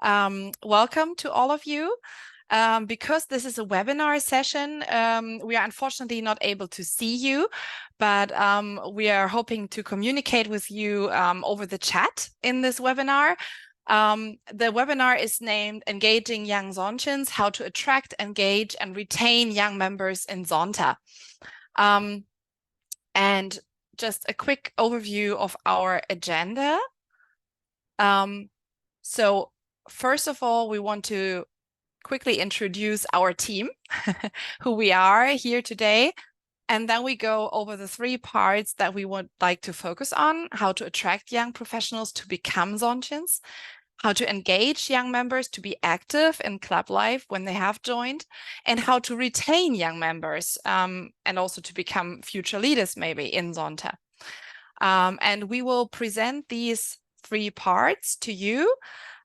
Welcome to all of you. Because this is a webinar session, we are unfortunately not able to see you, but we are hoping to communicate with you over the chat in this webinar. The webinar is named Engaging Young Zontians, How to Attract, Engage, and Retain Young Members in Zonta. And just a quick overview of our agenda. So first of all, we want to quickly introduce our team, who we are here today. And then we go over the 3 parts that we would like to focus on: how to attract young professionals to become Zontians, how to engage young members to be active in club life when they have joined, and how to retain young members and also to become future leaders maybe in Zonta. And we will present these 3 parts to you.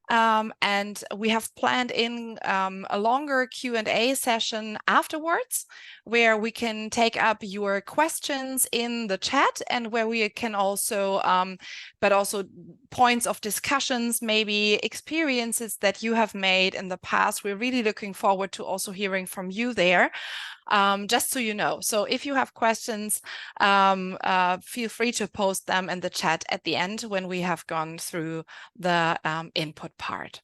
And we have planned in a longer Q&A session afterwards, where we can take up your questions in the chat, and where we can also, but also points of discussions, maybe experiences that you have made in the past. We're really looking forward to also hearing from you there. Just so you know. So if you have questions, feel free to post them in the chat at the end when we have gone through the input part.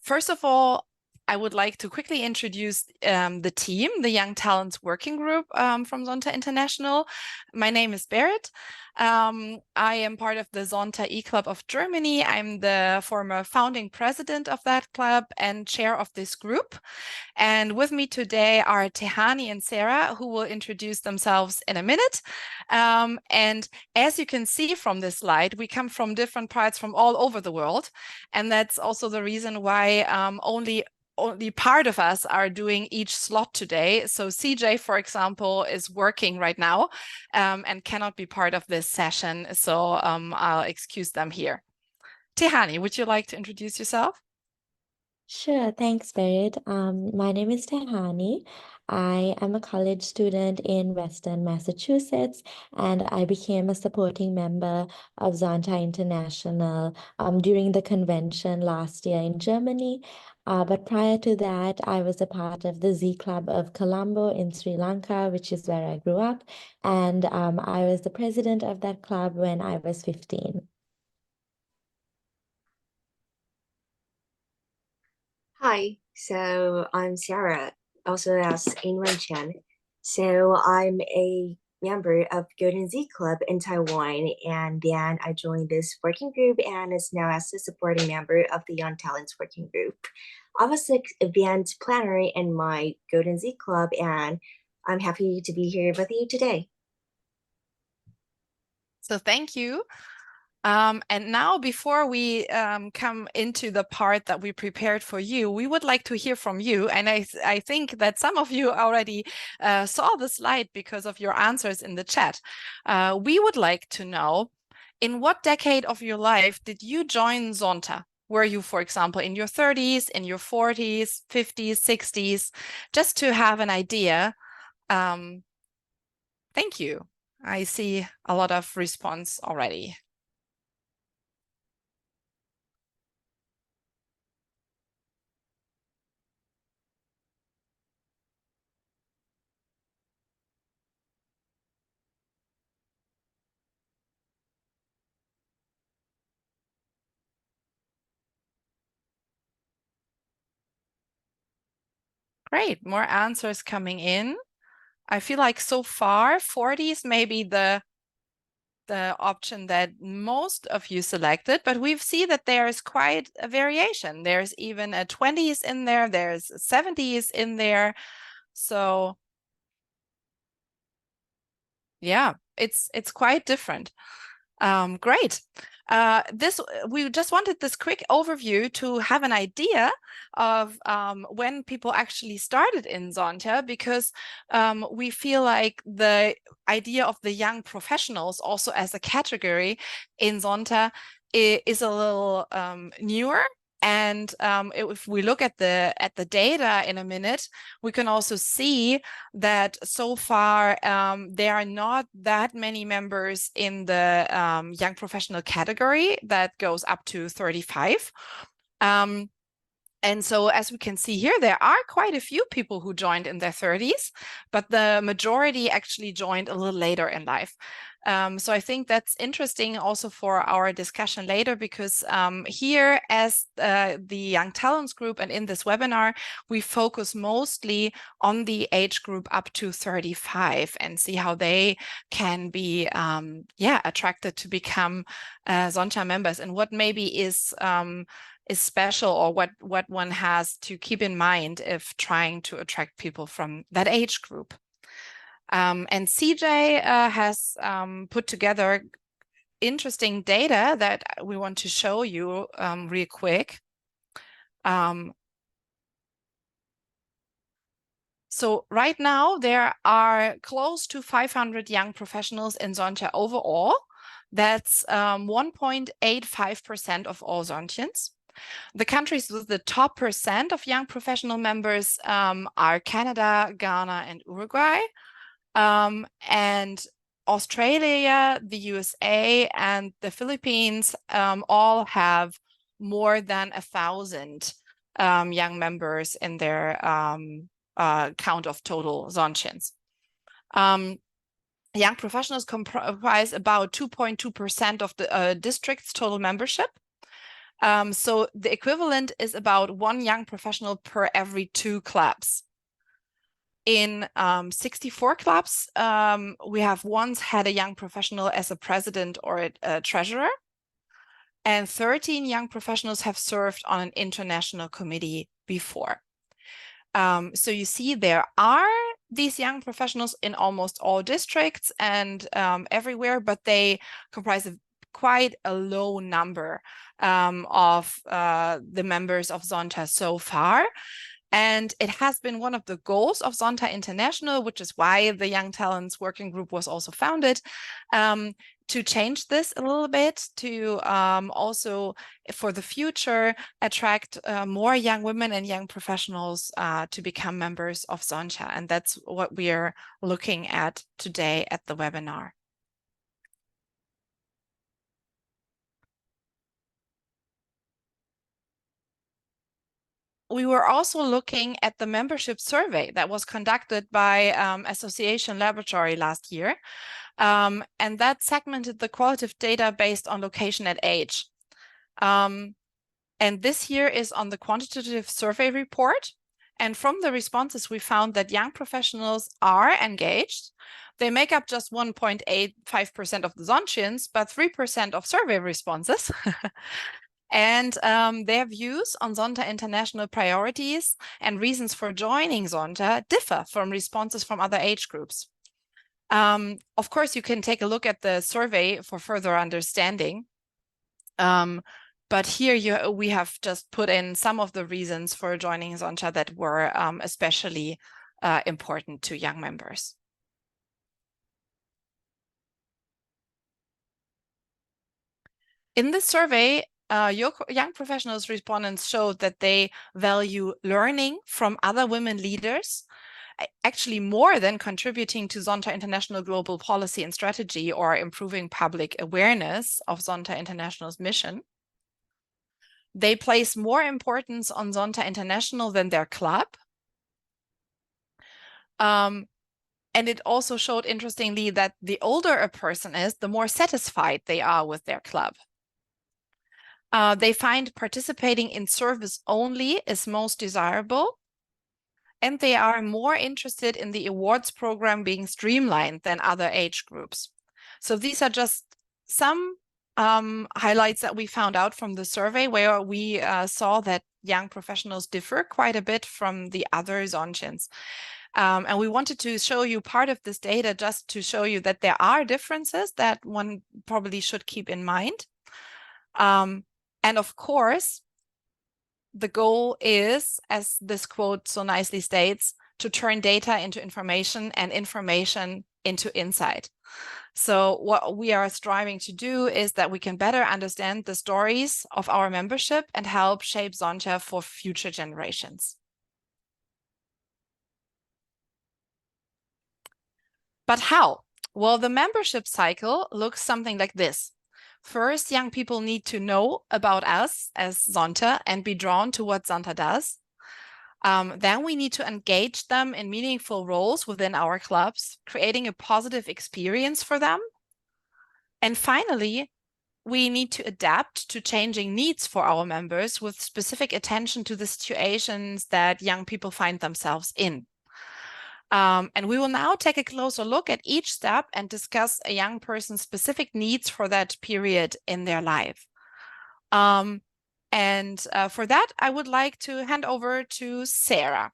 First of all, I would like to quickly introduce the team, the Young Talents Working Group from Zonta International. My name is Berit. I am part of the Zonta E-Club of Germany. I'm the former founding president of that club and chair of this group. And with me today are Tehani and Sara, who will introduce themselves in a minute. And as you can see from this slide, we come from different parts from all over the world. And that's also the reason why only part of us are doing each slot today. So CJ, for example, is working right now and cannot be part of this session. So I'll excuse them here. Tehani, would you like to introduce yourself? Sure, thanks, Berit. My name is Tehani. I am a college student in Western Massachusetts, and I became a supporting member of Zonta International during the convention last year in Germany. But prior to that, I was a part of the Z Club of Colombo in Sri Lanka, which is where I grew up. And I was the president of that club when I was 15. Hi, so I'm Sara, also as Ying-wen Chen. So I'm a member of Golden Z Club in Taiwan, and then I joined this working group and is now as a supporting member of the Young Talents Working Group. I was an event planner in my Golden Z Club, and I'm happy to be here with you today. So thank you. And now, before we come into the part that we prepared for you, we would like to hear from you. And I think that some of you already saw the slide because of your answers in the chat. We would like to know, in what decade of your life did you join Zonta? Were you, for example, in your 30s, in your 40s, 50s, 60s? Just to have an idea. Thank you. I see a lot of response already. Great, more answers coming in. I feel like so far 40s may be the option that most of you selected, but we've seen that there is quite a variation. There's even a 20s in there, there's 70s in there. So yeah, it's quite different. Great. We just wanted this quick overview to have an idea of when people actually started in Zonta, because we feel like the idea of the young professionals also as a category in Zonta is a little newer And if we look at the data in a minute, we can also see that so far there are not that many members in the young professional category that goes up to 35. And so as we can see here, there are quite a few people who joined in their 30s, but the majority actually joined a little later in life. So I think that's interesting also for our discussion later, because here as the Young Talents Group and in this webinar, we focus mostly on the age group up to 35 and see how they can be attracted to become Zonta members, and what maybe is special, or what one has to keep in mind if trying to attract people from that age group. And CJ has put together interesting data that we want to show you real quick. So right now there are close to 500 young professionals in Zonta overall. That's 1.85% of all Zontians. The countries with the top percent of young professional members are Canada, Ghana, and Uruguay. And Australia, the USA, and the Philippines all have more than 1,000 young members in their count of total Zontians. Young professionals comprise about 2.2% of the district's total membership. So the equivalent is about 1 young professional per every 2 clubs. In 64 clubs, we have once had a young professional as a president or a treasurer, and 13 young professionals have served on an international committee before. So you see there are these young professionals in almost all districts and everywhere, but they comprise of quite a low number of the members of Zonta so far. And it has been one of the goals of Zonta International, which is why the Young Talents Working Group was also founded, to change this a little bit, to also for the future attract more young women and young professionals to become members of Zonta. And that's what we are looking at today at the webinar. We were also looking at the membership survey that was conducted by Association Laboratory last year. And that segmented the qualitative data based on location and age. And this here is on the quantitative survey report. And from the responses, we found that young professionals are engaged. They make up just 1.85% of the Zontians, but 3% of survey responses. And their views on Zonta International priorities and reasons for joining Zonta differ from responses from other age groups. Of course, you can take a look at the survey for further understanding. But here we have just put in some of the reasons for joining Zonta that were especially important to young members. In this survey, young professionals respondents showed that they value learning from other women leaders, actually more than contributing to Zonta International global policy and strategy or improving public awareness of Zonta International's mission. They place more importance on Zonta International than their club. And it also showed, interestingly, that the older a person is, the more satisfied they are with their club. They find participating in service only is most desirable, and they are more interested in the awards program being streamlined than other age groups. So these are just some highlights that we found out from the survey, where we saw that young professionals differ quite a bit from the other Zontians. And we wanted to show you part of this data just to show you that there are differences that one probably should keep in mind. And of course, the goal is, as this quote so nicely states, to turn data into information and information into insight. So what we are striving to do is that we can better understand the stories of our membership and help shape Zonta for future generations. But how? Well, the membership cycle looks something like this. First, young people need to know about us as Zonta and be drawn to what Zonta does. Then we need to engage them in meaningful roles within our clubs, creating a positive experience for them. And finally, we need to adapt to changing needs for our members with specific attention to the situations that young people find themselves in. And we will now take a closer look at each step and discuss a young person's specific needs for that period in their life. For that, I would like to hand over to Sara.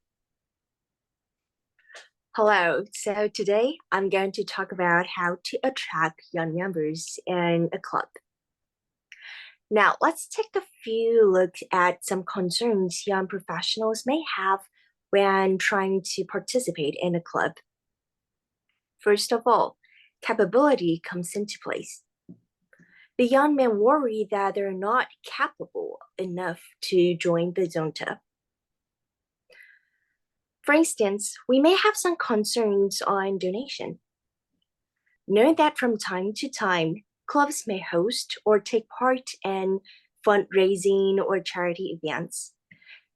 Hello. So today I'm going to talk about how to attract young members in a club. Now, let's take a few look at some concerns young professionals may have when trying to participate in a club. First of all, capability comes into place. The young men worry that they're not capable enough to join the Zonta. For instance, we may have some concerns on donation. Know that from time to time, clubs may host or take part in fundraising or charity events.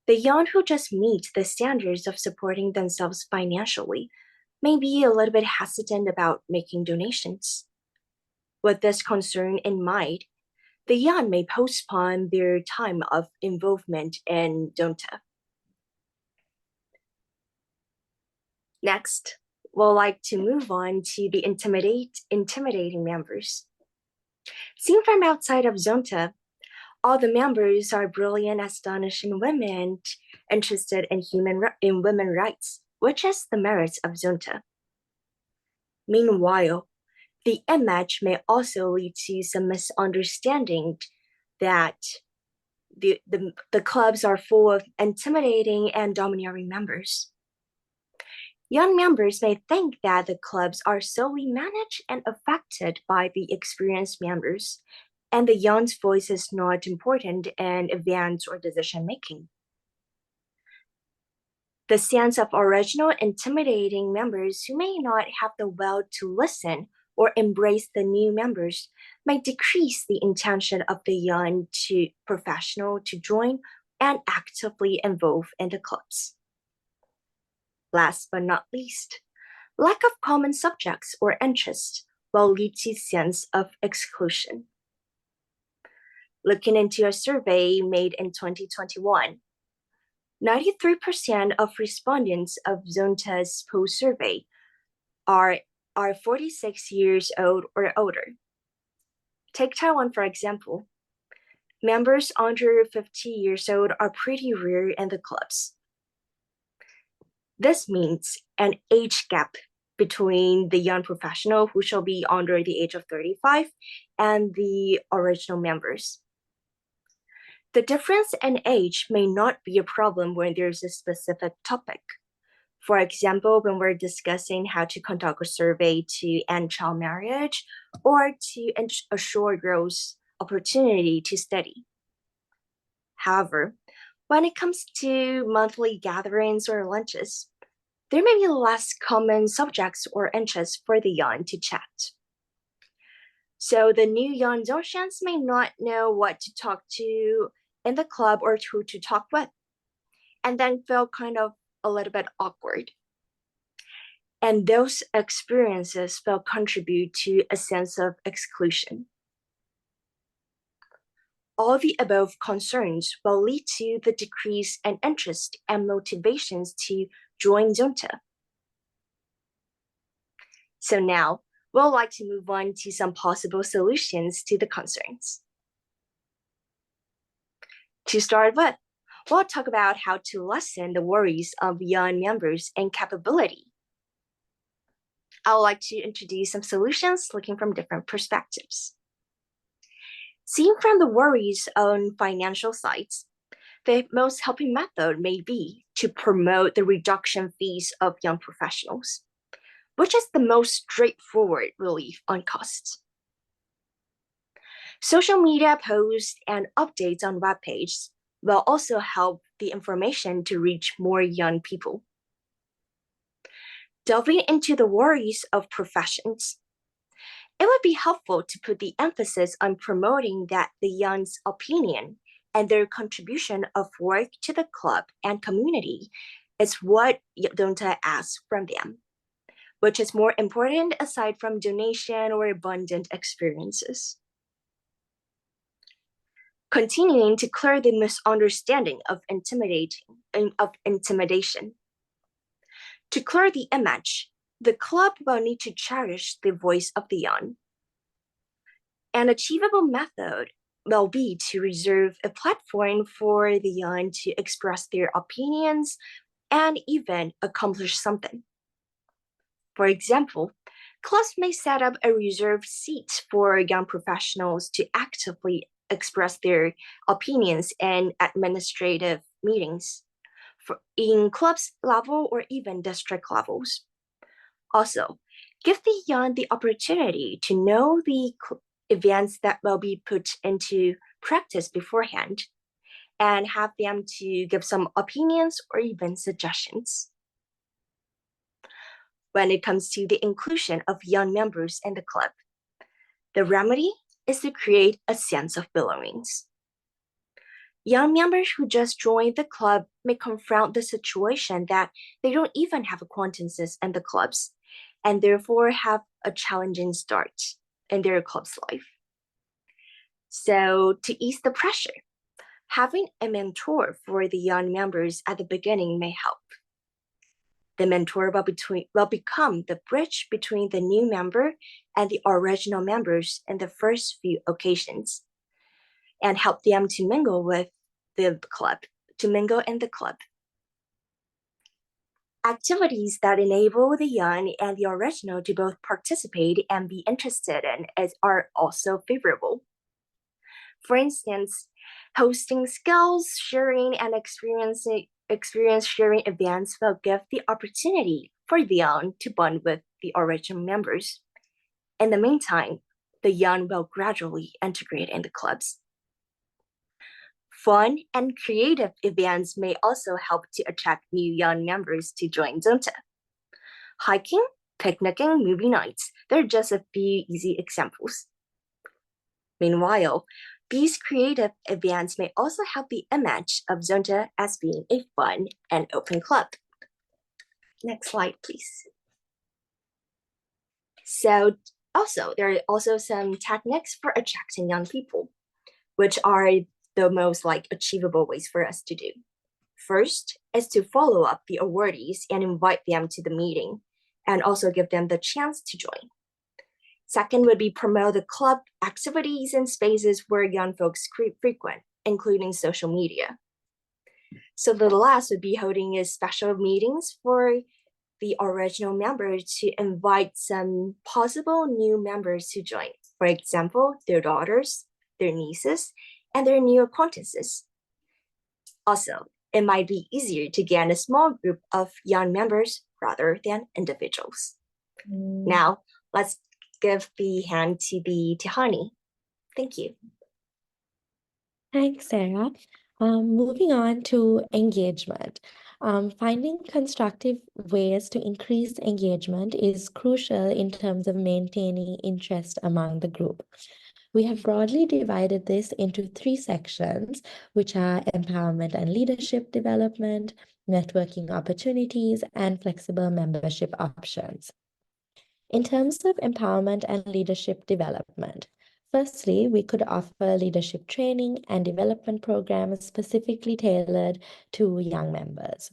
The young who just meet the standards of supporting themselves financially may be a little bit hesitant about making donations. With this concern in mind, the young may postpone their time of involvement in Zonta. Next, we'll like to move on to the intimidating members. Seen from outside of Zonta, all the members are brilliant, astonishing women interested in women rights, which is the merits of Zonta. Meanwhile, the image may also lead to some misunderstanding that the clubs are full of intimidating and domineering members. Young members may think that the clubs are solely managed and affected by the experienced members, and the young's voice is not important in events or decision-making. The sense of original, intimidating members who may not have the will to listen or embrace the new members might decrease the intention of the young professional to join and actively involve in the clubs. Last but not least, lack of common subjects or interests will lead to sense of exclusion. Looking into a survey made in 2021, 93% of respondents of Zonta's post survey are 46 years old or older. Take Taiwan, for example. Members under 50 years old are pretty rare in the clubs. This means an age gap between the young professional who shall be under the age of 35 and the original members. The difference in age may not be a problem when there's a specific topic. For example, when we're discussing how to conduct a survey to end child marriage or to assure girls opportunity to study. However, when it comes to monthly gatherings or lunches, there may be less common subjects or interests for the young to chat. So the new young Zontians may not know what to talk to in the club or who to talk with, and then feel kind of a little bit awkward. And those experiences will contribute to a sense of exclusion. All the above concerns will lead to the decrease in interest and motivations to join Zonta. So now, we'll like to move on to some possible solutions to the concerns. To start with, we'll talk about how to lessen the worries of young members and capability. I would like to introduce some solutions looking from different perspectives. Seen from the worries on financial sides, the most helping method may be to promote the reduction fees of young professionals. which is the most straightforward relief on costs. Social media posts and updates on web pages will also help the information to reach more young people. Delving into the worries of professions, it would be helpful to put the emphasis on promoting that the young's opinion and their contribution of work to the club and community is what Zonta asks from them, which is more important aside from donation or abundant experiences. Continuing to clear the misunderstanding of intimidation. To clear the image, the club will need to cherish the voice of the young. An achievable method will be to reserve a platform for the young to express their opinions and even accomplish something. For example, clubs may set up a reserved seat for young professionals to actively express their opinions in administrative meetings in clubs level or even district levels. Also, give the young the opportunity to know the events that will be put into practice beforehand and have them to give some opinions or even suggestions. When it comes to the inclusion of young members in the club, the remedy is to create a sense of belongings. Young members who just joined the club may confront the situation that they don't even have acquaintances in the clubs and therefore have a challenging start in their club's life. So to ease the pressure, having a mentor for the young members at the beginning may help. The mentor will become the bridge between the new member and the original members in the first few occasions and help them to mingle in the club. Activities that enable the young and the original to both participate and be interested in are also favorable. For instance, hosting skills sharing and experience sharing events will give the opportunity for the young to bond with the original members. In the meantime, the young will gradually integrate in the clubs. Fun and creative events may also help to attract new young members to join Zonta. Hiking, picnicking, movie nights, they're just a few easy examples. Meanwhile, these creative events may also help the image of Zonta as being a fun and open club. Next slide, please. So there are also some techniques for attracting young people, which are the most achievable ways for us to do. First is to follow up the awardees and invite them to the meeting and also give them the chance to join. Second would be promote the club activities and spaces where young folks frequent, including social media. So the last would be holding special meetings for the original members to invite some possible new members to join. For example, their daughters, their nieces, and their new acquaintances. Also, it might be easier to get a small group of young members rather than individuals. Now, let's give the hand to the Tehani. Thank you. Thanks, Sarah. Moving on to engagement. Finding constructive ways to increase engagement is crucial in terms of maintaining interest among the group. We have broadly divided this into 3 sections, which are empowerment and leadership development, networking opportunities, and flexible membership options. In terms of empowerment and leadership development, firstly, we could offer leadership training and development programs specifically tailored to young members.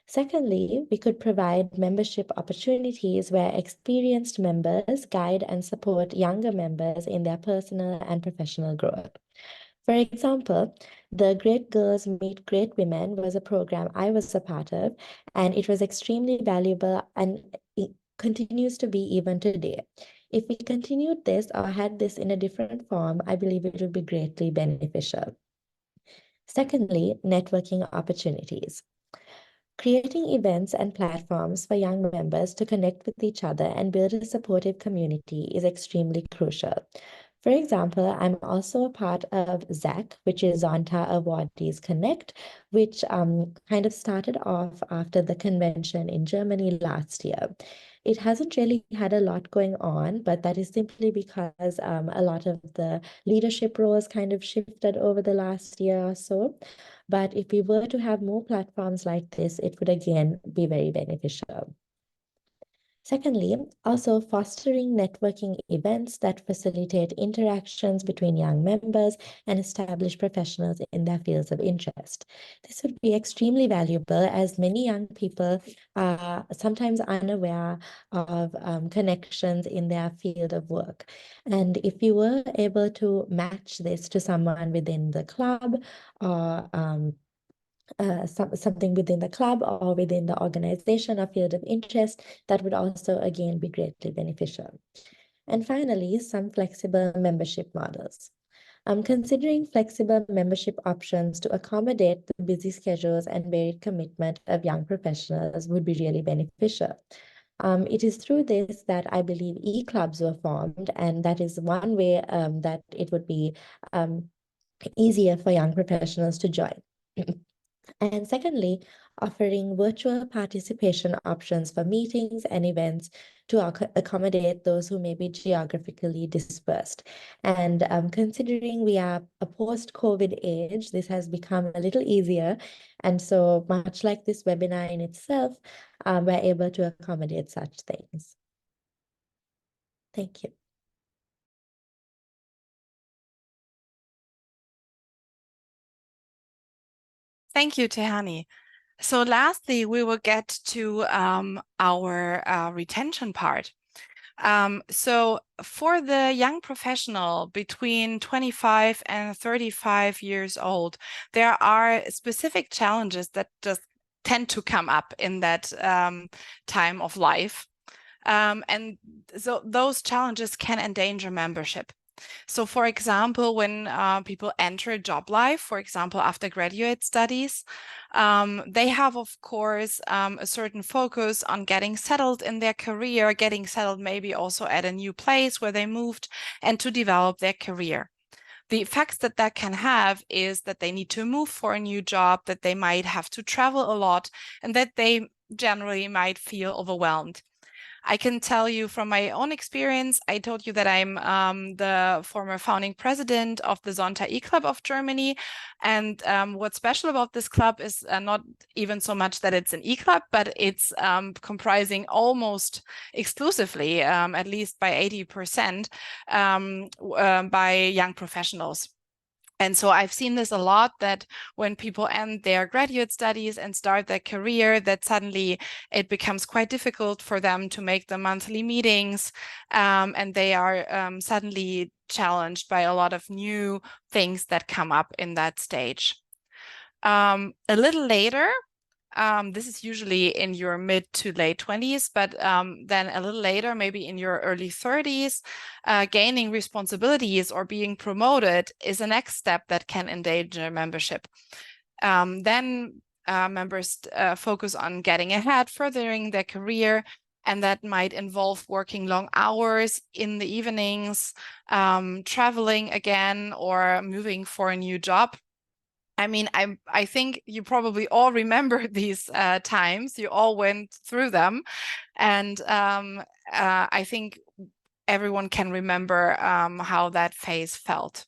Secondly, we could provide membership opportunities where experienced members guide and support younger members in their personal and professional growth. For example, the Great Girls Meet Great Women was a program I was a part of, and it was extremely valuable and it continues to be even today. If we continued this or had this in a different form, I believe it would be greatly beneficial. Secondly, networking opportunities. Creating events and platforms for young members to connect with each other and build a supportive community is extremely crucial. For example, I'm also a part of ZAC, which is Zonta Awardees Connect, which kind of started off after the convention in Germany last year. It hasn't really had a lot going on, but that is simply because a lot of the leadership roles kind of shifted over the last year or so. But if we were to have more platforms like this, it would again be very beneficial. Secondly, also fostering networking events that facilitate interactions between young members and established professionals in their fields of interest. This would be extremely valuable as many young people are sometimes unaware of connections in their field of work. And if you were able to match this to someone within the club or something within the club or within the organization or field of interest, that would also again be greatly beneficial. And finally, some flexible membership models. Considering flexible membership options to accommodate the busy schedules and varied commitment of young professionals would be really beneficial. It is through this that I believe e-clubs were formed, and that is one way that it would be easier for young professionals to join. And secondly, offering virtual participation options for meetings and events to accommodate those who may be geographically dispersed. And considering we are a post-COVID age, this has become a little easier. And so much like this webinar in itself, we're able to accommodate such things. Thank you. Thank you, Tehani. So lastly, we will get to our retention part. So for the young professional between 25 and 35 years old, there are specific challenges that just tend to come up in that time of life. And so those challenges can endanger membership. So for example, when people enter job life, for example, after graduate studies, they have, of course, a certain focus on getting settled in their career, getting settled maybe also at a new place where they moved, and to develop their career. The effects that that can have is that they need to move for a new job, that they might have to travel a lot, and that they generally might feel overwhelmed. I can tell you from my own experience, I told you that I'm the former founding president of the Zonta E-Club of Germany. And what's special about this club is not even so much that it's an e-club, but it's comprising almost exclusively, at least by 80%, by young professionals. And so I've seen this a lot, that when people end their graduate studies and start their career, that suddenly it becomes quite difficult for them to make the monthly meetings, and they are suddenly challenged by a lot of new things that come up in that stage. A little later, this is usually in your mid to late 20s, but then a little later, maybe in your early 30s, gaining responsibilities or being promoted is a next step that can endanger membership. Then members focus on getting ahead, furthering their career, and that might involve working long hours in the evenings, traveling again, or moving for a new job. I mean, I think you probably all remember these times. You all went through them. And I think everyone can remember how that phase felt.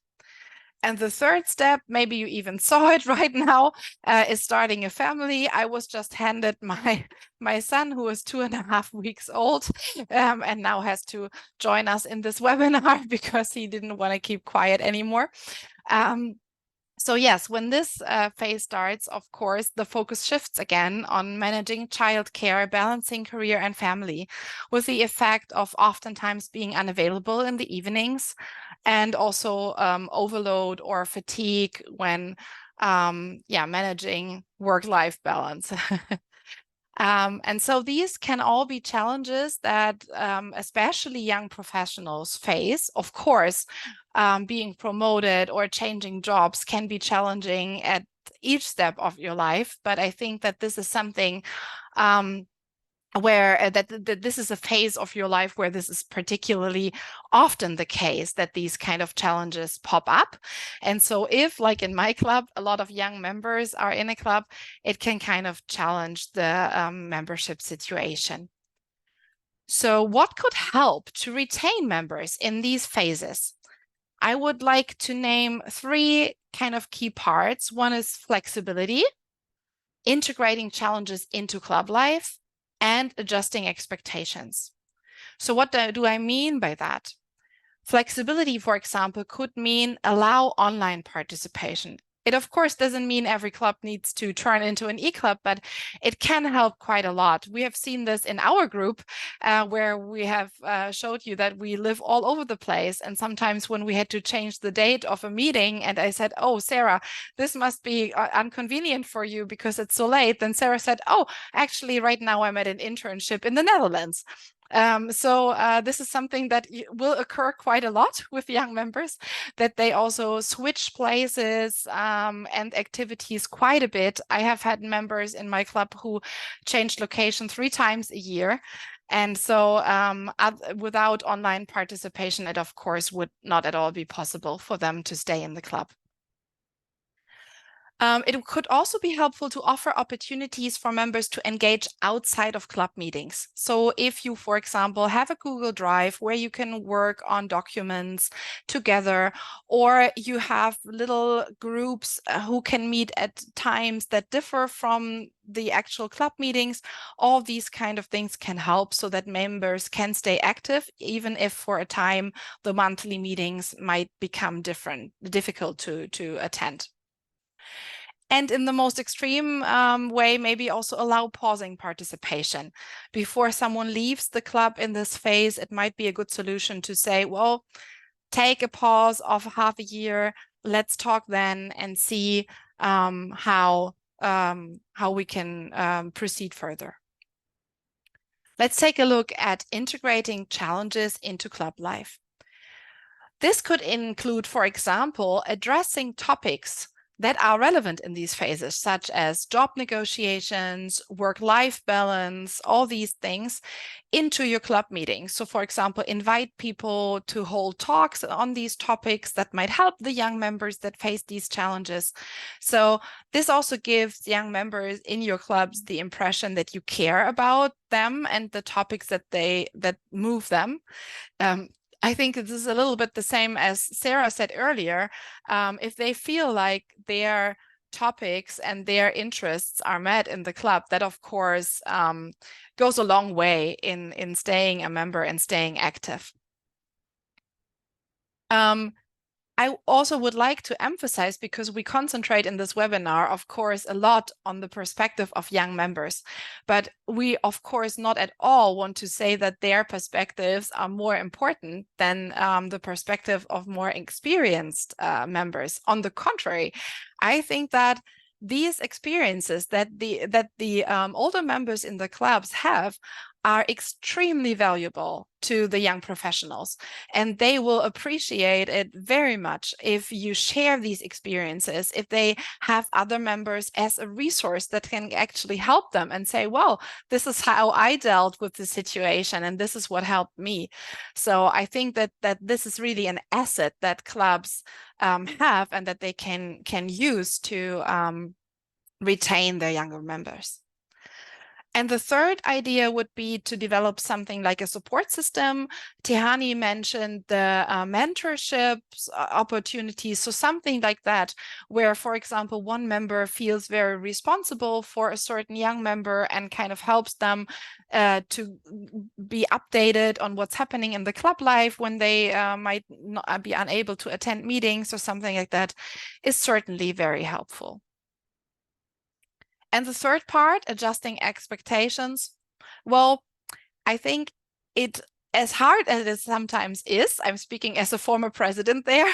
And the third step, maybe you even saw it right now, is starting a family. I was just handed my son, who is 2.5 weeks old, and now has to join us in this webinar because he didn't want to keep quiet anymore. So yes, when this phase starts, of course, the focus shifts again on managing childcare, balancing career and family, with the effect of oftentimes being unavailable in the evenings, and also overload or fatigue when managing work-life balance. And so these can all be challenges that especially young professionals face. Of course, being promoted or changing jobs can be challenging at each step of your life, but I think that this is something where that this is a phase of your life where this is particularly often the case, that these kind of challenges pop up. And so if, like in my club, a lot of young members are in a club, it can kind of challenge the membership situation. So what could help to retain members in these phases? I would like to name 3 kind of key parts. One is flexibility, integrating challenges into club life, and adjusting expectations. So what do I mean by that? Flexibility, for example, could mean allow online participation. It, of course, doesn't mean every club needs to turn into an e-club, but it can help quite a lot. We have seen this in our group, where we have showed you that we live all over the place. And sometimes when we had to change the date of a meeting and I said, oh, Sarah, this must be inconvenient for you because it's so late. Then Sarah said, oh, actually, right now I'm at an internship in the Netherlands. This is something that will occur quite a lot with young members, that they also switch places and activities quite a bit. I have had members in my club who changed location 3 times a year. And so without online participation, it of course would not at all be possible for them to stay in the club. It could also be helpful to offer opportunities for members to engage outside of club meetings. So if you, for example, have a Google Drive where you can work on documents together, or you have little groups who can meet at times that differ from the actual club meetings, all these kind of things can help so that members can stay active, even if for a time the monthly meetings might become difficult to attend. And in the most extreme way, maybe also allow pausing participation. Before someone leaves the club in this phase, it might be a good solution to say, well, take a pause of half a year, let's talk then and see how we can proceed further. Let's take a look at integrating challenges into club life. This could include, for example, addressing topics that are relevant in these phases, such as job negotiations, work-life balance, all these things into your club meetings. So for example, invite people to hold talks on these topics that might help the young members that face these challenges. So this also gives young members in your clubs the impression that you care about them and the topics that move them. I think this is a little bit the same as Sarah said earlier. If they feel like their topics and their interests are met in the club, that of course goes a long way in staying a member and staying active. I also would like to emphasize, because we concentrate in this webinar, of course, a lot on the perspective of young members, but we, of course, not at all want to say that their perspectives are more important than the perspective of more experienced members. On the contrary, I think that these experiences that the older members in the clubs have are extremely valuable to the young professionals, and they will appreciate it very much if you share these experiences, if they have other members as a resource that can actually help them and say, well, this is how I dealt with the situation and this is what helped me. So I think that this is really an asset that clubs have and that they can use to retain their younger members. And the third idea would be to develop something like a support system. Tehani mentioned the mentorships opportunities. So something like that, where, for example, one member feels very responsible for a certain young member and kind of helps them to be updated on what's happening in the club life when they might not be unable to attend meetings or something like that, is certainly very helpful. And the third part, adjusting expectations. Well, I think it, as hard as it sometimes is, I'm speaking as a former president there,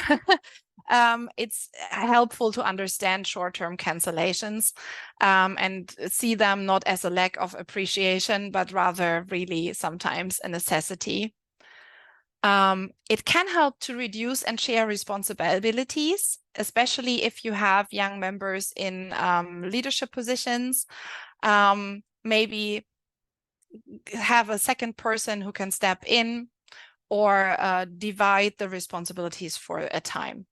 it's helpful to understand short-term cancellations and see them not as a lack of appreciation, but rather really sometimes a necessity. It can help to reduce and share responsibilities, especially if you have young members in leadership positions. Maybe have a second person who can step in, or divide the responsibilities for a time.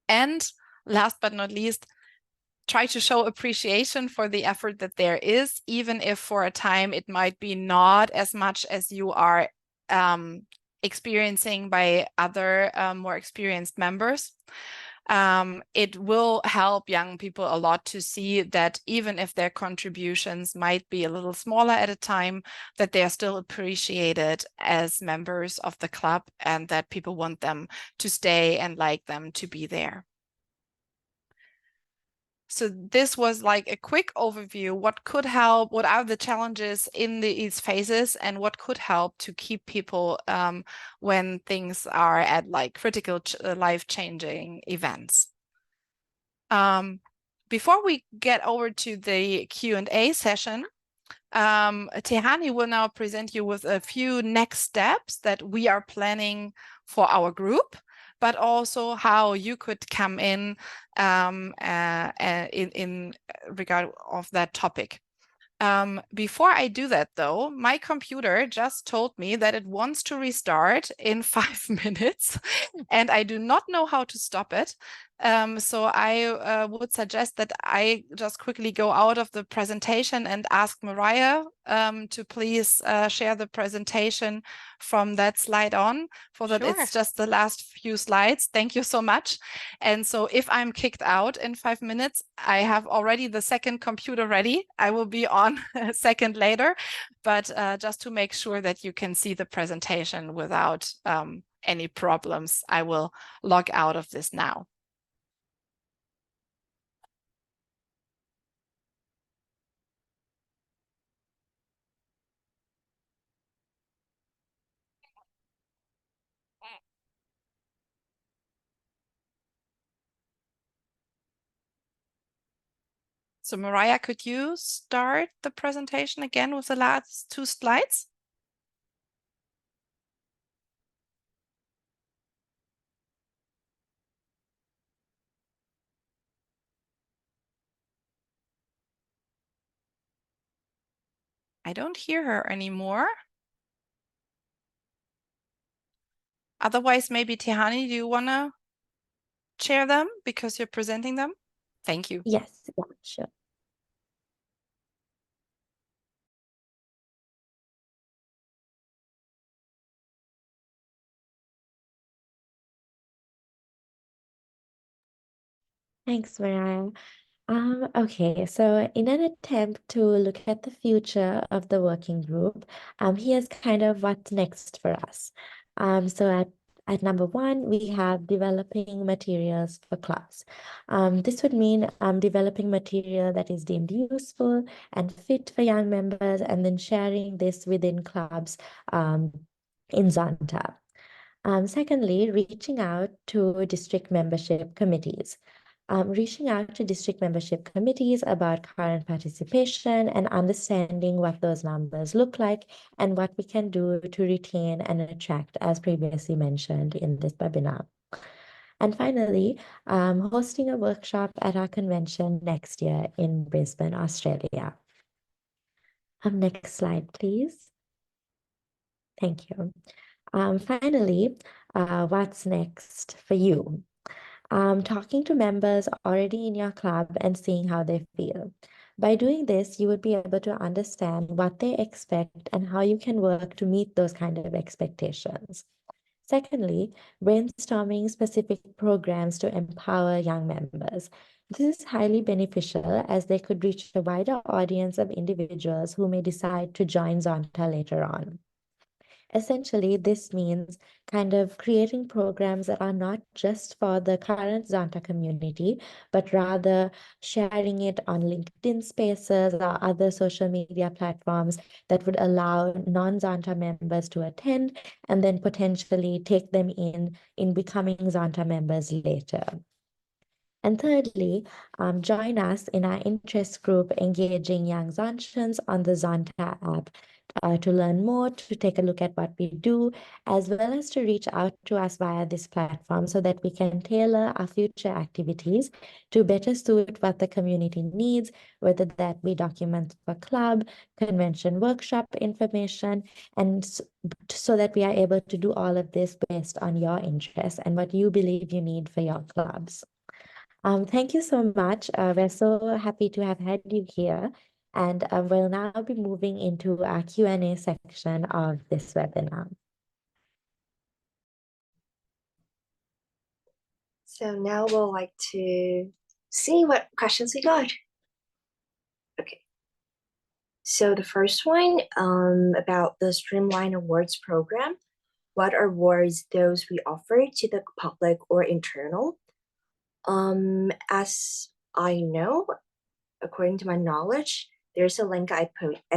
And last but not least, try to show appreciation for the effort that there is, even if for a time it might be not as much as you are experiencing by other more experienced members. It will help young people a lot to see that even if their contributions might be a little smaller at a time, that they are still appreciated as members of the club, and that people want them to stay and like them to be there. So this was like a quick overview. What could help? What are the challenges in these phases, and what could help to keep people when things are at like critical life-changing events? Before we get over to the Q&A session, Tehani will now present you with a few next steps that we are planning for our group, but also how you could come in regard of that topic. Before I do that, though, my computer just told me that it wants to restart in 5 minutes, and I do not know how to stop it. So I would suggest that I just quickly go out of the presentation and ask Mariah to please share the presentation from that slide on, for that it's just the last few slides. Thank you so much. And so if I'm kicked out in 5 minutes, I have already the second computer ready. I will be on a second later, but just to make sure that you can see the presentation without any problems, I will log out of this now. So Mariah, could you start the presentation again with the last 2 slides? I don't hear her anymore. Otherwise, maybe Tehani, do you want to share them because you're presenting them? Thank you. Yes, yeah, sure. Thanks, Mariah. Okay, so in an attempt to look at the future of the working group, here's kind of what's next for us. So at number 1, we have developing materials for clubs. This would mean developing material that is deemed useful and fit for young members, and then sharing this within clubs in Zonta. Secondly, reaching out to district membership committees. Reaching out to district membership committees about current participation and understanding what those numbers look like and what we can do to retain and attract, as previously mentioned in this webinar. And finally, hosting a workshop at our convention next year in Brisbane, Australia. Next slide, please. Thank you. Finally, what's next for you? Talking to members already in your club and seeing how they feel. By doing this, you would be able to understand what they expect and how you can work to meet those kind of expectations. Secondly, brainstorming specific programs to empower young members. This is highly beneficial as they could reach a wider audience of individuals who may decide to join Zonta later on. Essentially, this means kind of creating programs that are not just for the current Zonta community, but rather sharing it on LinkedIn Spaces or other social media platforms that would allow non-Zonta members to attend and then potentially take them in becoming Zonta members later. And thirdly, join us in our interest group engaging young Zontians on the Zonta app to learn more, to take a look at what we do, as well as to reach out to us via this platform so that we can tailor our future activities to better suit what the community needs, whether that be documents for club, convention workshop information, and so that we are able to do all of this based on your interests and what you believe you need for your clubs. Thank you so much. We're so happy to have had you here. And we'll now be moving into our Q&A section of this webinar. So now we'll like to see what questions we got. Okay. So the first one about the Streamline Awards program. What are awards those we offer to the public or internal? As I know, according to my knowledge, there's a link I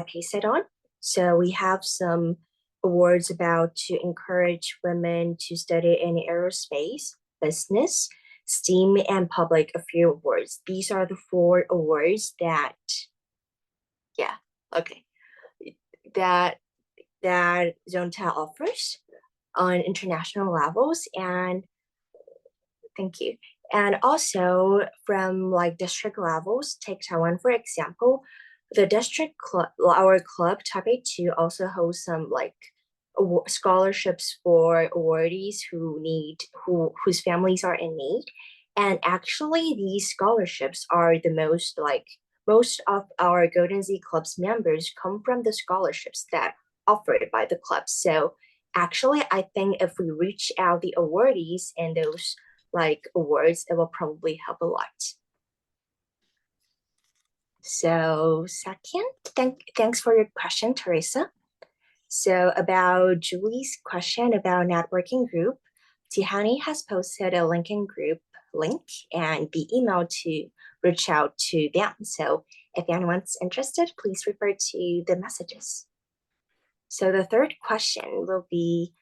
pasted on. So we have some awards about to encourage women to study in aerospace, business, STEAM, and public affairs awards. These are the 4 awards that, that Zonta offers on international levels. And thank you. And also from like district levels, take Taiwan for example, the district club, our club Taipei 2 also hosts some like scholarships for awardees whose families are in need. And actually these scholarships are the most of our Golden Z Club's members come from the scholarships that offered by the club. So actually I think if we reach out the awardees and those like awards, it will probably help a lot. So second, thanks for your question, Teresa. So about Julie's question about networking group, Tehani has posted a LinkedIn group link and the email to reach out to them. So if anyone's interested, please refer to the messages. So the third question will be,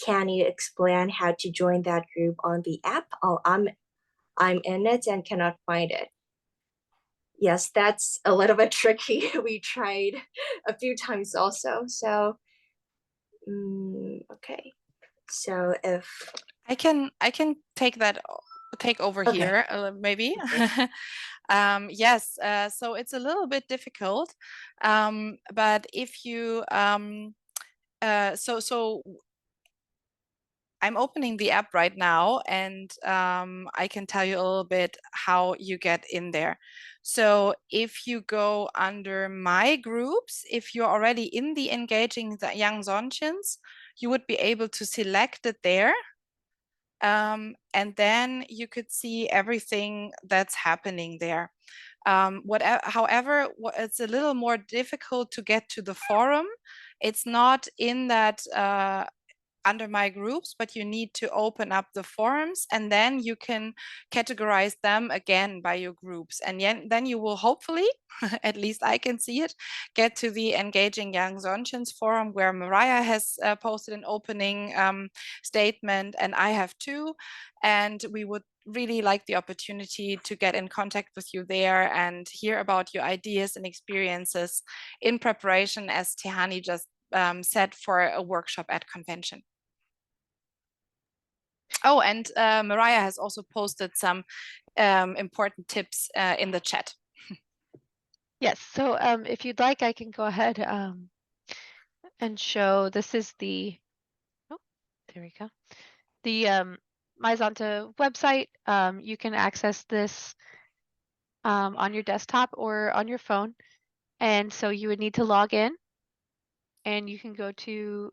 can you explain how to join that group on the app? Oh, I'm in it and cannot find it. Yes, that's a little bit tricky. We tried a few times also. So, okay. So if I can take over Okay. here maybe. Yes, so it's a little bit difficult, but if you so I'm opening the app right now, and I can tell you a little bit how you get in there. So if you go under My Groups, if you're already in the Engaging the Young Zontians, you would be able to select it there. And then you could see everything that's happening there. However, it's a little more difficult to get to the forum. It's not in that under My Groups, but you need to open up the forums, and then you can categorize them again by your groups. And then you will hopefully, at least I can see it, get to the Engaging Young Zontians forum, where Mariah has posted an opening statement, and I have too. And we would really like the opportunity to get in contact with you there and hear about your ideas and experiences in preparation, as Tehani just said, for a workshop at convention. Oh, and Mariah has also posted some important tips in the chat. Yes, so if you'd like, I can go ahead and show. This is the, oh, there we go. The My Zonta website. You can access this on your desktop or on your phone. And so you would need to log in, and you can go to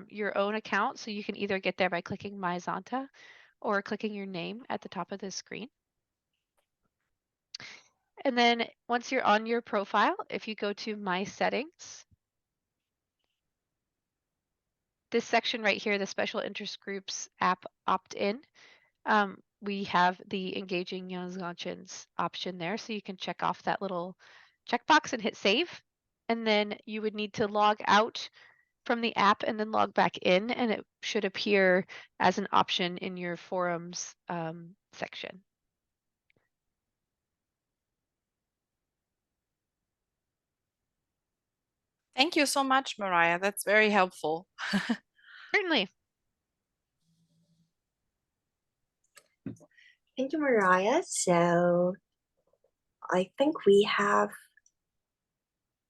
your own account. So you can either get there by clicking My Zonta or clicking your name at the top of the screen. And then once you're on your profile, if you go to My Settings, this section right here, the Special Interest Groups app opt-in, we have the Engaging Young Zontians option there. So you can check off that little checkbox and hit save. And then you would need to log out from the app and then log back in, and it should appear as an option in your forums section. Thank you so much, Mariah. That's very helpful. Certainly. Thank you, Mariah. So I think we have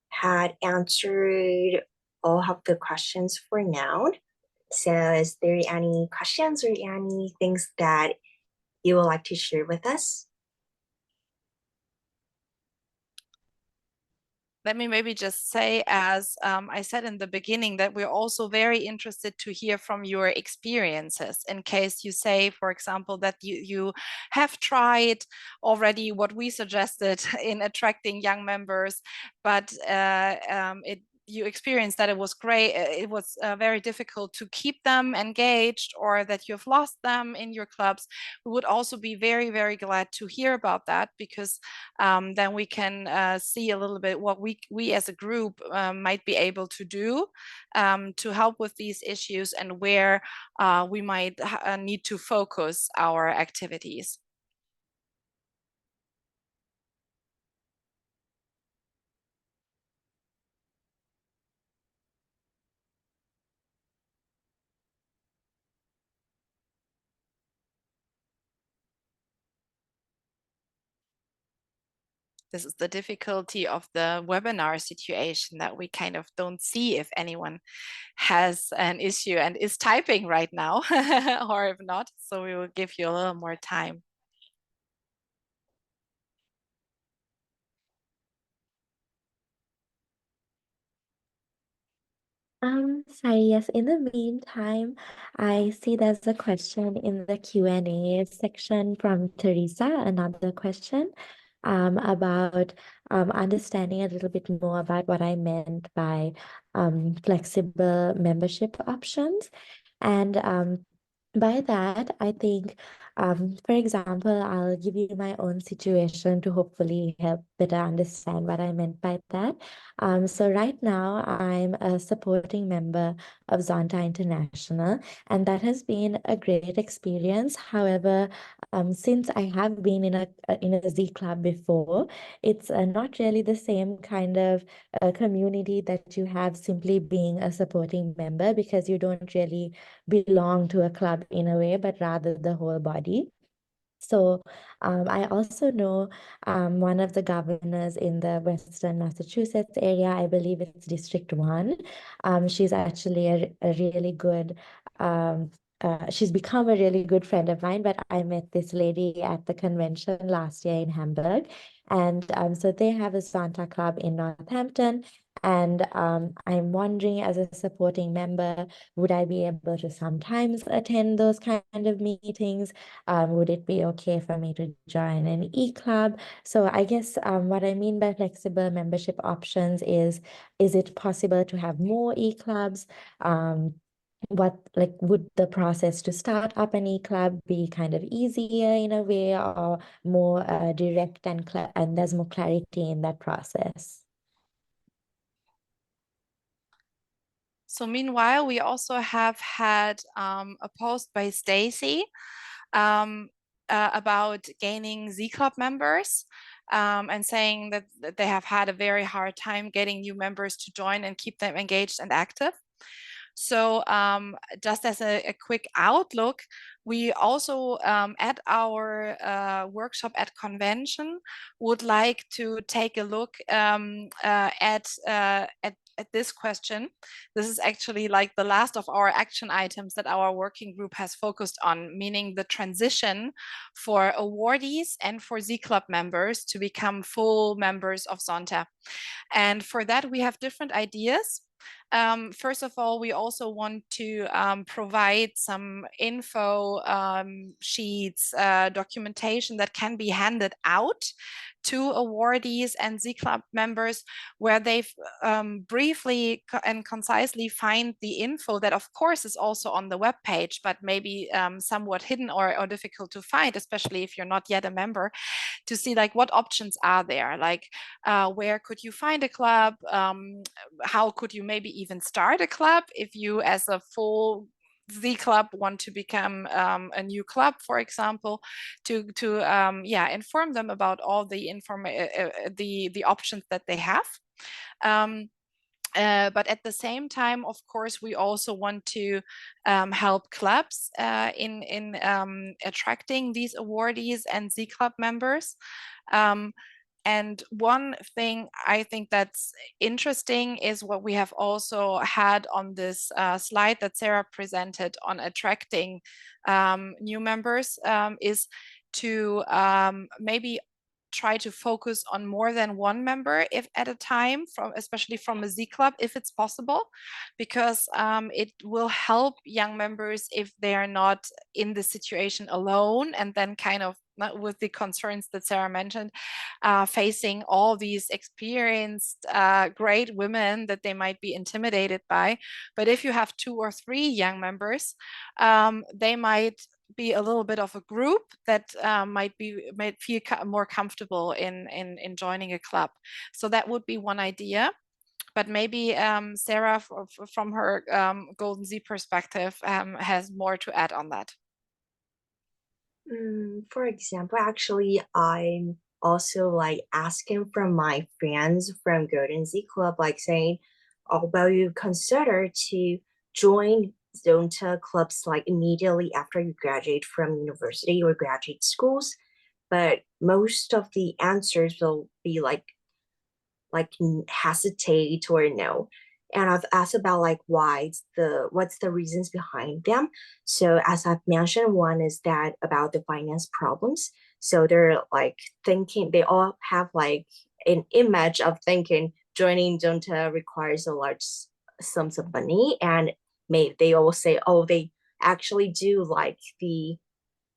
had answered all of the questions for now. So is there any questions or any things that you would like to share with us? Let me maybe just say, as I said in the beginning, that we're also very interested to hear from your experiences in case you say, for example, that you have tried already what we suggested in attracting young members, but you experienced that it was great, it was very difficult to keep them engaged, or that you've lost them in your clubs. We would also be very, very glad to hear about that, because then we can see a little bit what we as a group might be able to do to help with these issues, and where we might need to focus our activities. This is the difficulty of the webinar situation, that we kind of don't see if anyone has an issue and is typing right now or if not. So we will give you a little more time. Sorry, yes, in the meantime, I see there's a question in the Q&A section from Teresa, another question about understanding a little bit more about what I meant by flexible membership options. And by that, I think, for example, I'll give you my own situation to hopefully help better understand what I meant by that. So right now, I'm a supporting member of Zonta International, and that has been a great experience. However, since I have been in a Z club before, it's not really the same kind of community that you have simply being a supporting member, because you don't really belong to a club in a way, but rather the whole body. So I also know one of the governors in the Western Massachusetts area. I believe it's District 1. She's actually a really good, she's become a really good friend of mine, but I met this lady at the convention last year in Hamburg. And so they have a Zonta Club in Northampton. And I'm wondering, as a supporting member, would I be able to sometimes attend those kind of meetings? Would it be okay for me to join an e-club? So I guess what I mean by flexible membership options is it possible to have more e-clubs? Would the process to start up an e-club be kind of easier in a way, or more direct, and there's more clarity in that process? So meanwhile, we also have had a post by Stacy about gaining Z Club members, and saying that they have had a very hard time getting new members to join and keep them engaged and active. So just as a quick outlook, we also at our workshop at convention would like to take a look at this question. This is actually like the last of our action items that our working group has focused on, meaning the transition for awardees and for Z Club members to become full members of Zonta. And for that, we have different ideas. First of all, we also want to provide some info sheets, documentation that can be handed out to awardees and Z Club members, where they briefly and concisely find the info that, of course, is also on the web page, but maybe somewhat hidden or difficult to find, especially if you're not yet a member, to see like what options are there, like where could you find a club, how could you maybe even start a club if you as a full Z Club want to become a new club, for example, to inform them about all the the options that they have. But at the same time, of course, we also want to help clubs in attracting these awardees and Z Club members. And one thing I think that's interesting is what we have also had on this slide that Sara presented on attracting new members, is to maybe try to focus on more than one member if at a time, especially from a Z Club, if it's possible, because it will help young members if they are not in the situation alone, and then kind of with the concerns that Sara mentioned, facing all these experienced, great women that they might be intimidated by. But if you have 2 or 3 young members, they might be a little bit of a group that might feel more comfortable in joining a club. So that would be one idea. But maybe Sara, from her Golden Z perspective, has more to add on that. For example, actually, I'm also like asking from my friends from Golden Z Club, like saying, "Oh, will you consider to join Zonta clubs like immediately after you graduate from university or graduate schools?" But most of the answers will be like hesitate or no. And I've asked about like what's the reasons behind them. So as I've mentioned, one is that about the finance problems. So they're like thinking, they all have like an image of thinking joining Zonta requires a large sums of money, and they all say, oh, they actually do like the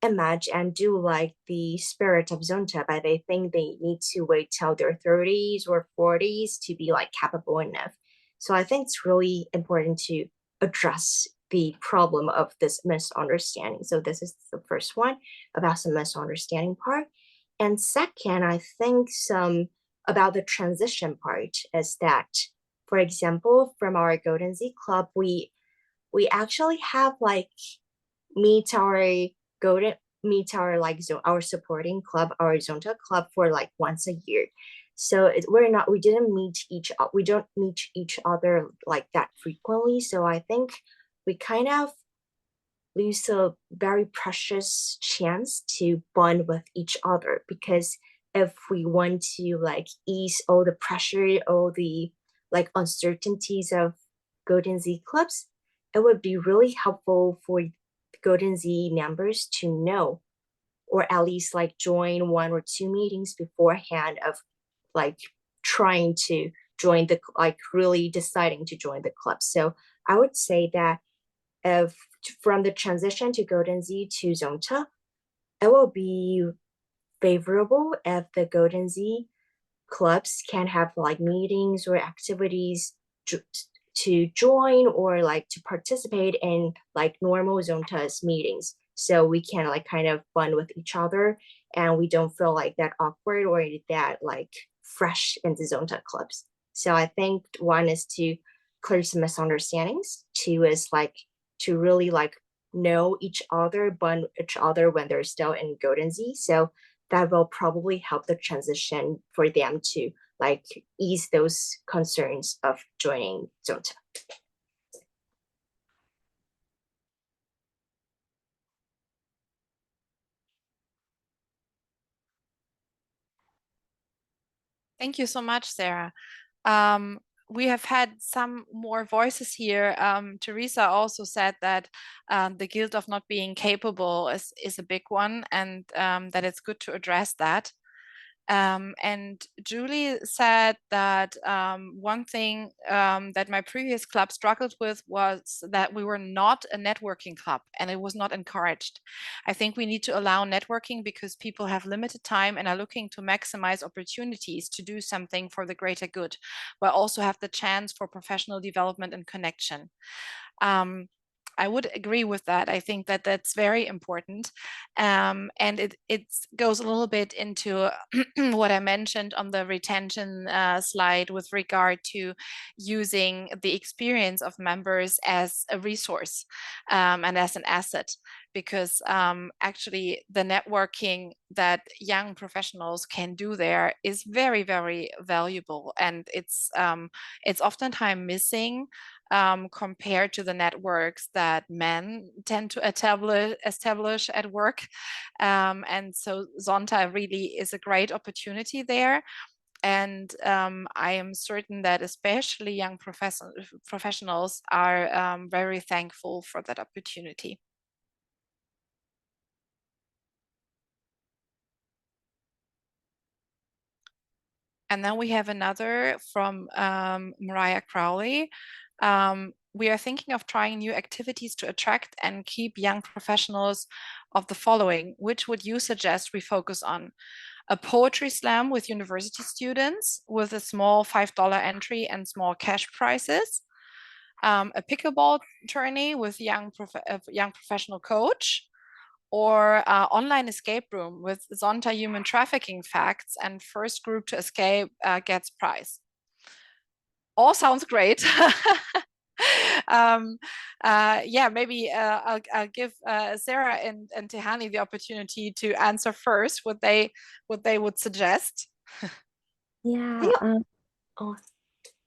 image and do like the spirit of Zonta, but they think they need to wait till their 30s or 40s to be like capable enough. So I think it's really important to address the problem of this misunderstanding. So this is the first one about some misunderstanding part. And second, I think some about the transition part is that, for example, from our Golden Z Club, we actually have like meet our golden meet our like our supporting club, our Zonta club, for like once a year. So we don't meet each other like that frequently. So I think we kind of lose a very precious chance to bond with each other, because if we want to like ease all the pressure, all the like uncertainties of Golden Z clubs, it would be really helpful for Golden Z members to know, or at least like join 1 or 2 meetings beforehand of like trying to join the, like really deciding to join the club. So I would say that if from the transition to Golden Z to Zonta, it will be favorable if the Golden Z clubs can have like meetings or activities to join or like to participate in like normal Zonta's meetings, so we can like kind of bond with each other and we don't feel like that awkward or that like fresh in the Zonta clubs. So I think one is to clear some misunderstandings, 2 is like to really like know each other, bond each other when they're still in Golden Z. So that will probably help the transition for them to like ease those concerns of joining Zonta. Thank you so much, Sara. We have had some more voices here. Teresa also said that the guilt of not being capable is a big one, and that it's good to address that. And Julie said that one thing that my previous club struggled with was that we were not a networking club and it was not encouraged. I think we need to allow networking because people have limited time and are looking to maximize opportunities to do something for the greater good, but also have the chance for professional development and connection. I would agree with that. I think that that's very important. And it goes a little bit into what I mentioned on the retention slide with regard to using the experience of members as a resource and as an asset. because actually the networking that young professionals can do there is very, very valuable, and it's oftentimes missing compared to the networks that men tend to establish at work. And so Zonta really is a great opportunity there. And I am certain that especially young professionals are very thankful for that opportunity. And then we have another from Mariah Crowley. We are thinking of trying new activities to attract and keep young professionals of the following. Which would you suggest we focus on? A poetry slam with university students with a small $5 entry and small cash prizes. A pickleball tourney with young professional coach, or online escape room with Zonta human trafficking facts and first group to escape gets prize. All sounds great. Yeah, maybe I'll give Sara and Tehani the opportunity to answer first what they would suggest. Yeah. Yeah. Oh,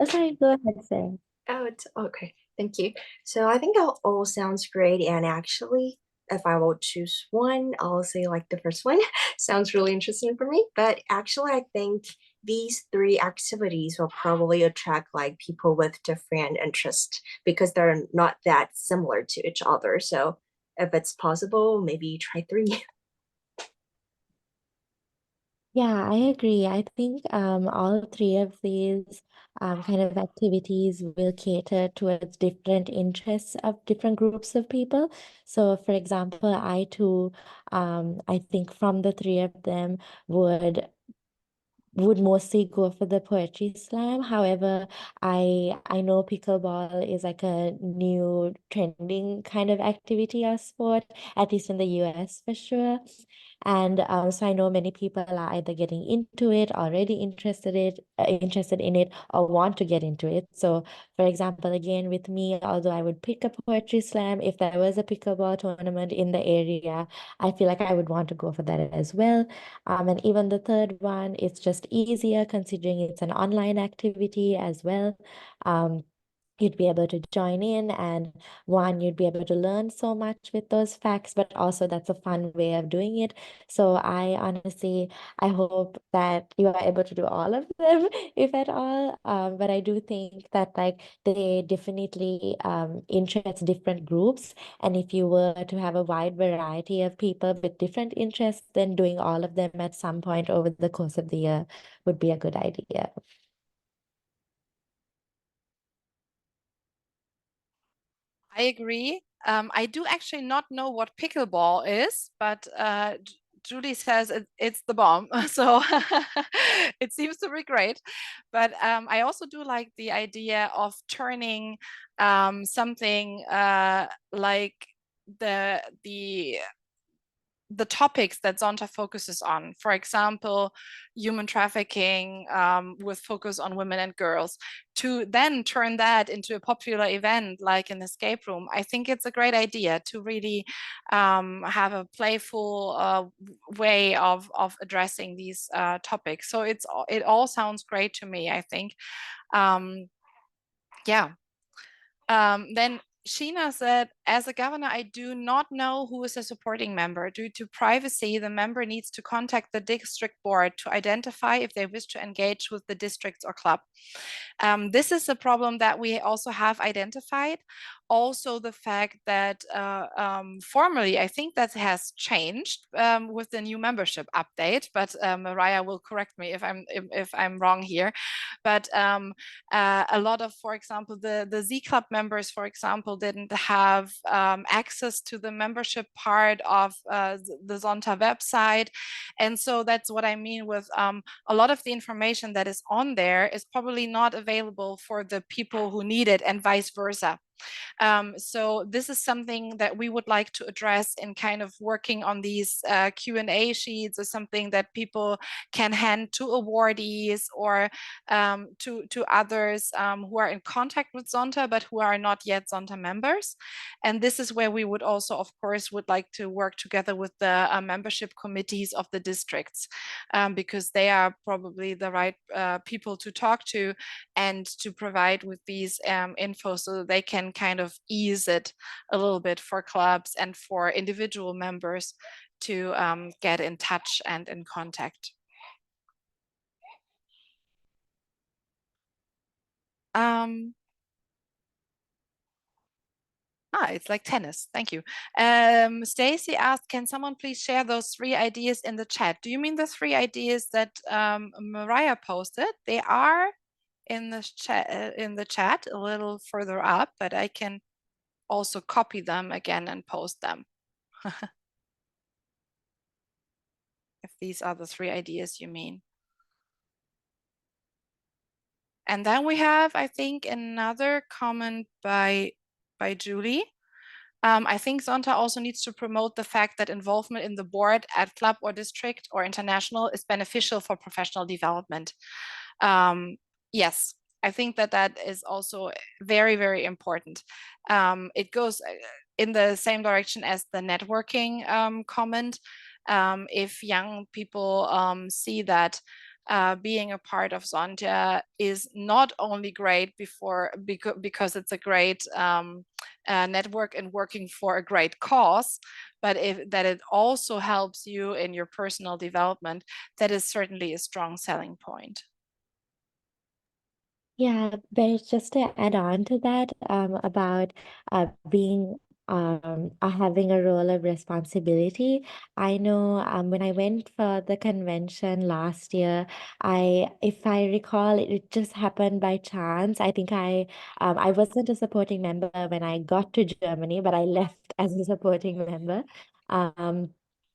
Sorry, go ahead, Sarah. oh, it's okay. Thank you. So I think it all sounds great. And actually, if I will choose one, I'll say like the first one sounds really interesting for me. But actually, I think these three activities will probably attract like people with different interests because they're not that similar to each other. So if it's possible, maybe try three. Yeah, I agree. I think all three of these kind of activities will cater towards different interests of different groups of people. So, for example, I too, I think from the three of them would mostly go for the poetry slam. However, I know pickleball is like a new trending kind of activity or sport, at least in the US for sure. And so I know many people are either getting into it, already interested in it, or want to get into it. So, for example, again with me, although I would pick a poetry slam, if there was a pickleball tournament in the area, I feel like I would want to go for that as well. And even the third one, it's just easier considering it's an online activity as well. You'd be able to join in, and one, you'd be able to learn so much with those facts, but also that's a fun way of doing it. So I honestly, I hope that you are able to do all of them, if at all. But I do think that like they definitely interest different groups. And if you were to have a wide variety of people with different interests, then doing all of them at some point over the course of the year would be a good idea. I agree. I do actually not know what pickleball is, but Julie says it's the bomb. So it seems to be great. But I also do like the idea of turning something like the topics that Zonta focuses on, for example, human trafficking with focus on women and girls, to then turn that into a popular event like an escape room. I think it's a great idea to really have a playful way of addressing these topics. So it all sounds great to me, I think. Yeah. Then Sheena said, as a governor, I do not know who is a supporting member. Due to privacy, the member needs to contact the district board to identify if they wish to engage with the district or club. This is a problem that we also have identified. Also, the fact that formally, I think that has changed with the new membership update, but Mariah will correct me if I'm wrong here. But a lot of, for example, the Z Club members, for example, didn't have access to the membership part of the Zonta website. And so that's what I mean with a lot of the information that is on there is probably not available for the people who need it, and vice versa. So this is something that we would like to address in kind of working on these Q&A sheets, or something that people can hand to awardees or to others who are in contact with Zonta but who are not yet Zonta members. And this is where we would also, of course, would like to work together with the membership committees of the districts, because they are probably the right people to talk to and to provide with these info, so that they can kind of ease it a little bit for clubs and for individual members to get in touch and in contact. It's like tennis. Thank you. Stacy asked, can someone please share those 3 ideas in the chat? Do you mean the 3 ideas that Mariah posted? They are in the chat a little further up, but I can also copy them again and post them. If these are the 3 ideas you mean. And then we have, I think, another comment by Julie. I think Zonta also needs to promote the fact that involvement in the board at club or district or international is beneficial for professional development. Yes, I think that that is also very, very important. It goes in the same direction as the networking comment. If young people see that being a part of Zonta is not only great because it's a great network and working for a great cause, but that it also helps you in your personal development, that is certainly a strong selling point. Yeah, but just to add on to that, about being having a role of responsibility. I know when I went for the convention last year, if I recall, it just happened by chance. I think I wasn't a supporting member when I got to Germany, but I left as a supporting member.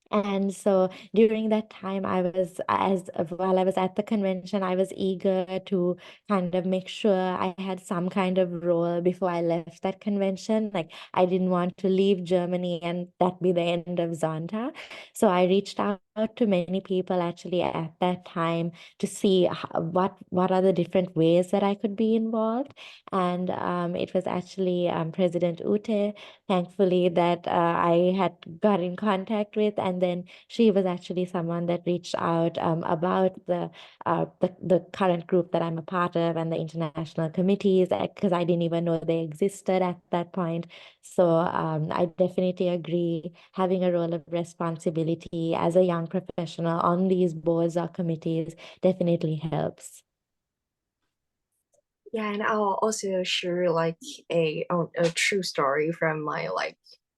And so during that time, while I was at the convention, I was eager to kind of make sure I had some kind of role before I left that convention. Like, I didn't want to leave Germany and that be the end of Zonta. So I reached out to many people actually at that time to see what are the different ways that I could be involved. And it was actually President Ute, thankfully, that I had got in contact with, and then she was actually someone that reached out about the current group that I'm a part of and the international committees, because I didn't even know they existed at that point. So I definitely agree, having a role of responsibility as a young professional on these boards or committees definitely helps. Yeah, and I'll also share like a true story from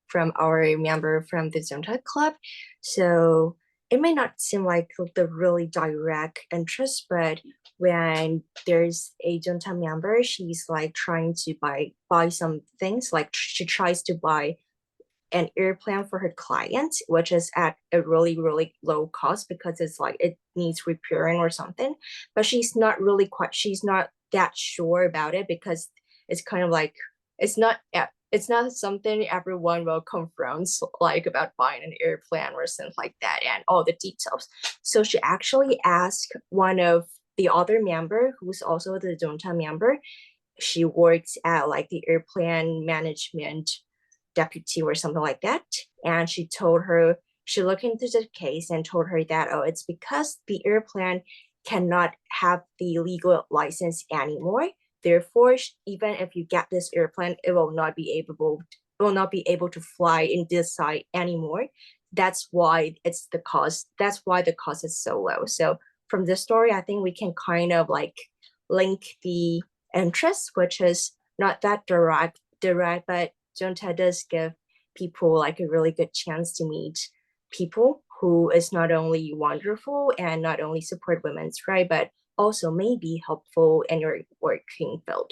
from our member from the Zonta Club. So it may not seem like the really direct interest, but when there's a Zonta member, she's like trying to buy some things, like she tries to buy an airplane for her client, which is at a really, really low cost because it's like it needs repairing or something. But she's not that sure about it, because it's kind of like it's not something everyone will confront, like about buying an airplane or something like that and all the details. So she actually asked one of the other member, who's also the Zonta member. She works at like the airplane management deputy or something like that. And she looked into the case and told her that, oh, it's because the airplane cannot have the legal license anymore. Therefore, even if you get this airplane, it will not be able to fly in this site anymore. That's why the cost is so low. So from this story, I think we can kind of like link the interest, which is not that direct, but Zonta does give people like a really good chance to meet people who is not only wonderful and not only support women's rights, but also may be helpful in your working field.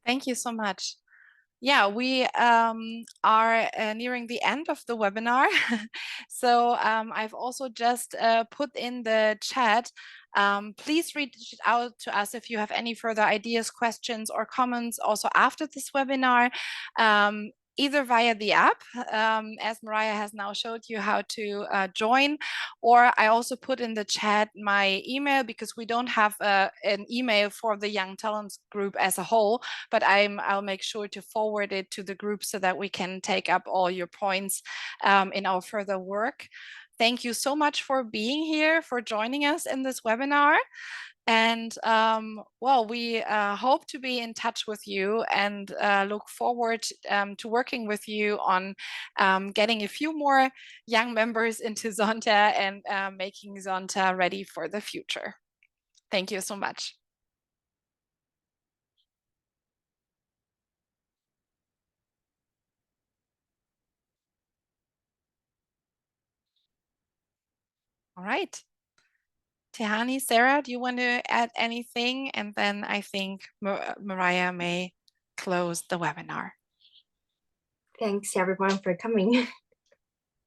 Thank you so much. Yeah, we are nearing the end of the webinar. So I've also just put in the chat. Please reach out to us if you have any further ideas, questions, or comments also after this webinar. Either via the app, as Mariah has now showed you how to join, or I also put in the chat my email, because we don't have an email for the Young Talents group as a whole, but I'll make sure to forward it to the group so that we can take up all your points in our further work. Thank you so much for being here, for joining us in this webinar. And well, we hope to be in touch with you and look forward to working with you on getting a few more young members into Zonta and making Zonta ready for the future. Thank you so much. All right. Tehani, Sara, do you want to add anything? And then I think Mariah may close the webinar. Thanks everyone for coming.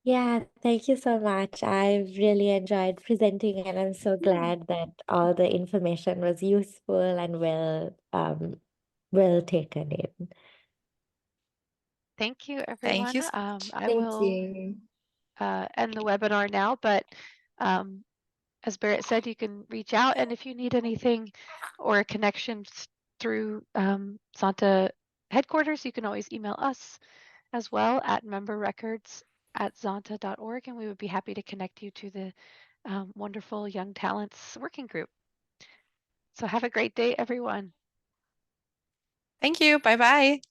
Yeah, thank you so much. I've really enjoyed presenting, and I'm so glad that all the information was useful and well taken in. Thank you, Thank everyone. you so much. I Thank will you. end the webinar now, but as Berit said, you can reach out, and if you need anything or a connection through Zonta headquarters, you can always email us as well at memberrecords@zonta.org, and we would be happy to connect you to the wonderful Young Talents Working Group. So have a great day, everyone. Thank you. Bye-bye.